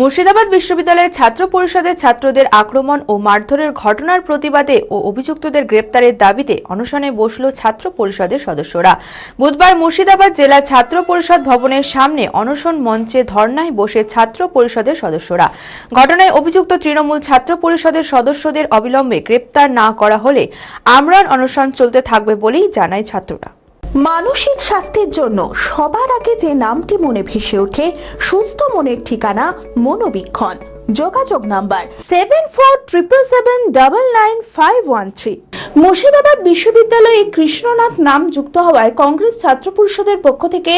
মুর্শিদাবাদ বিশ্ববিদ্যালয়ের ছাত্র পরিষদের ছাত্রদের আক্রমণ ও মারধরের ঘটনার প্রতিবাদে ও অভিযুক্তদের গ্রেপ্তারের দাবিতে অনশনে বসল ছাত্র পরিষদের সদস্যরা। বুধবার মুর্শিদাবাদ জেলা ছাত্র পরিষদ ভবনের সামনে অনশন মঞ্চে ধর্নায় বসে ছাত্র পরিষদের সদস্যরা। ঘটনায় অভিযুক্ত তৃণমূল ছাত্র পরিষদের সদস্যদের অবিলম্বে গ্রেপ্তার না করা হলে আমরণ অনশন চলতে থাকবে বলেই জানায় ছাত্ররা। মানসিক স্বাস্থ্যের জন্য সবার আগে যে নামটি মনে ভেসে ওঠে, সুস্থ মনের ঠিকানা মনোবীক্ষণ। যোগাযোগ নাম্বার 7477799513। মুর্শিদাবাদ বিশ্ববিদ্যালয়ে কৃষ্ণনাথ নাম যুক্ত হওয়ায় কংগ্রেস ছাত্র পরিষদের পক্ষ থেকে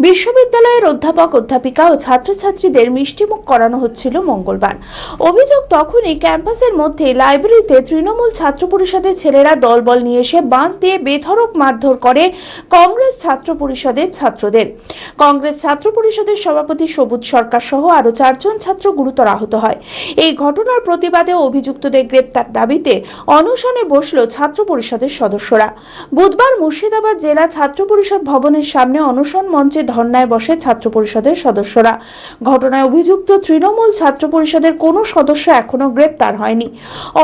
বিশ্ববিদ্যালয়ের অধ্যাপক অধ্যাপিকা ও ছাত্রছাত্রীদের মিষ্টিমুখ করানো হচ্ছিল মঙ্গলবার। অভিযোগ তখনই ক্যাম্পাসের মধ্যে লাইব্রেরিতে তৃণমূল ছাত্র পরিষদের ছেলেরা দলবল নিয়ে এসে বাঁশ দিয়ে বেধড়ক মারধর করে কংগ্রেস ছাত্র পরিষদের ছাত্রদের। কংগ্রেস ছাত্র পরিষদের সভাপতি সবুজ সরকার সহ আরো 4 জন ছাত্র গুরুতর আহত হয়। এই ঘটনার প্রতিবাদে অভিযুক্তদের গ্রেপ্তার দাবিতে অনশনে বসল ছাত্র পরিষদের সদস্যরা। বুধবার মুর্শিদাবাদ জেলা ছাত্র পরিষদ ভবনের সামনে অনশন মঞ্চে ধর্নায় বসে ছাত্র পরিষদের সদস্যরা। ঘটনায় অভিযুক্ত তৃণমূল ছাত্র পরিষদের কোনো সদস্য এখনো গ্রেপ্তার হয়নি।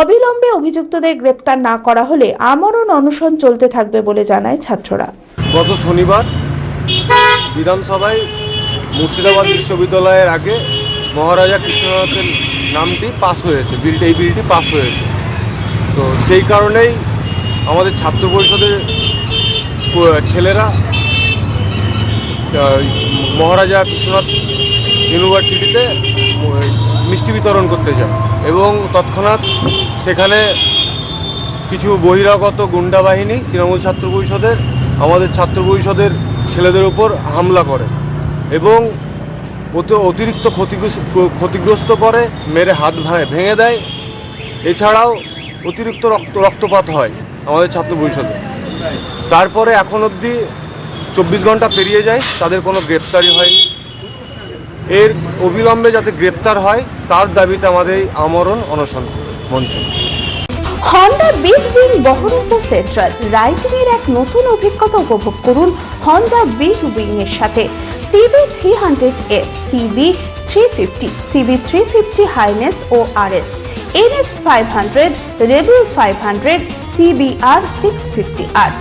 অবিলম্বে অভিযুক্তদের গ্রেপ্তার না করা হলে আমরণ অনশন চলতে থাকবে বলে জানায় ছাত্ররা। গত শনিবার বিধানসভায় মুর্শিদাবাদ বিশ্ববিদ্যালয়ের আগে মহারাজা কৃষ্ণনাথের নামটি পাস হয়েছে, এই বিলটি পাস হয়েছে। তো সেই কারণেই আমাদের ছাত্র পরিষদের ছেলেরা মহারাজা কৃষ্ণনাথ ইউনিভার্সিটিতে মিষ্টি বিতরণ করতে যায় এবং তৎক্ষণাৎ সেখানে কিছু বহিরাগত গুন্ডা বাহিনী তৃণমূল ছাত্র পরিষদের আমাদের ছাত্র পরিষদের ছেলেদের উপর হামলা করে এবং অতিরিক্ত ক্ষতিগ্রস্ত করে, মেরে হাত ভেঙে দেয়। এছাড়াও অতিরিক্ত রক্তপাত হয় আমাদের ছাত্র পরিষদে। তারপরে এখন অবধি 24 ঘন্টা পেরিয়ে যায়, তাদের কোনো গ্রেপ্তারই হয়নি। এর অবিলম্বে যাতে গ্রেপ্তার হয় তার দাবিতে আমাদের এই আমরণ অনশন মঞ্চ। Honda big wing Baharampur central riding এর এক নতুন অভিজ্ঞতা উপভোগ করুন হন্ডা বিগ উইং এর সাথে। CB300F, CB350, CB350 হাইনেস ও RS, NX500, Rebel 500, CBR 650R।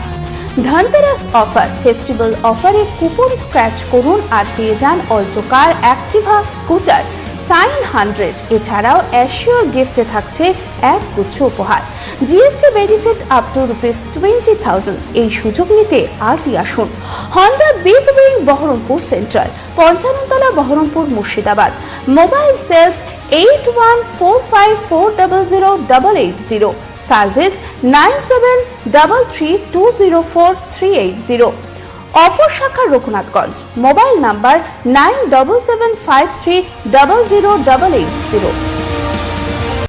Dhanteras offer, festival অফারে কুপন স্ক্র্যাচ করুন আর পেয়ে যান Alto car, Activa, scooter, Shine 100। এছাড়াও অ্যাসিওর গিফটে থাকছে এক গুচ্ছ উপহার। GST benefit up to ₹20,000। এই সুযোগ নিতে আজই আসুন Honda big wing Baharampur central, 55 তলা, Baharampur, Murshidabad. Mobile sales 8145400880। Service 9733204380। অপর শাখা রঘুনাথগঞ্জ। Mobile number 9775300880।